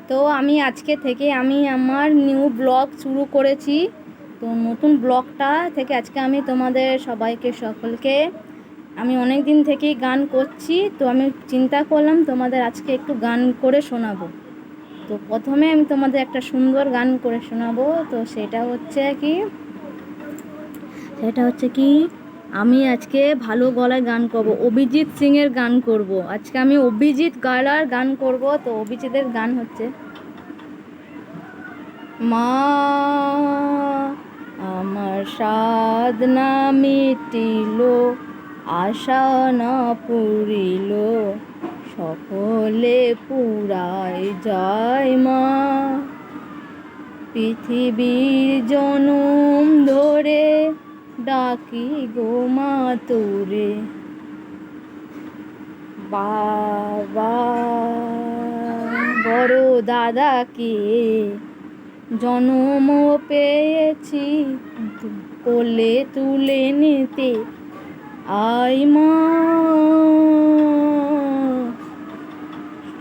তো আমি আজকে থেকে আমি আমার নিউ ব্লগ শুরু করেছি। তো নতুন ব্লগটা থেকে আজকে আমি তোমাদের সবাইকে সকলকে আমি অনেক দিন থেকেই গান করছি, তো আমি চিন্তা করলাম তোমাদের আজকে একটু গান করে শোনাবো। তো প্রথমে আমি তোমাদের একটা সুন্দর গান করে শোনাবো। তো সেটা হচ্ছে কি আমি আজকে ভালো গলায় গান করব, অভিজিৎ সিং এর গান করব। আজকে আমি অভিজিৎ গলার গান করব। তো অভিজিতের গান হচ্ছে, মা আমার সাধ না মিটিল, আশা না পুরিল, সকলে পুরাই যায় মা। পৃথিবীর জনম ধরে ডাকি গো মা তোরে, বাবা বড় দাদাকে জন্ম পেয়েছি, কোলে তুলে নিতে আই মা।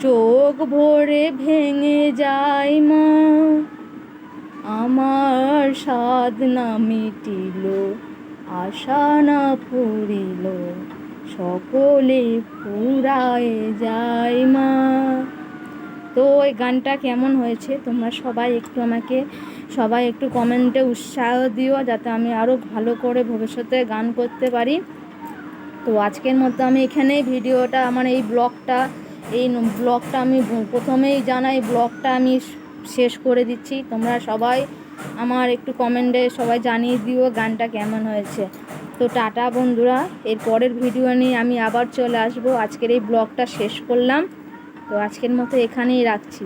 চোখ ভরে ভেঙে যায় মা, আমার সাধ না মিটিল, আশা না পুরিল, সকলে পুরায় যায় মা। তো ওই গানটা কেমন হয়েছে তোমরা সবাই একটু কমেন্টে উৎসাহ দিও, যাতে আমি আরও ভালো করে ভবিষ্যতে গান করতে পারি। তো আজকের মতো আমি এখানেই ভিডিওটা আমার এই ব্লগটা আমি প্রথমেই জানাই, ব্লগটা আমি শেষ করে দিচ্ছি। তোমরা সবাই আমার একটু কমেন্টে সবাই জানিয়ে দিও গানটা কেমন হয়েছে। তো টাটা বন্ধুরা, এর পরের ভিডিও নিয়ে আমি আবার চলে আসবো। আজকের এই ব্লগটা শেষ করলাম। তো আজকের মতো এখানেই রাখছি।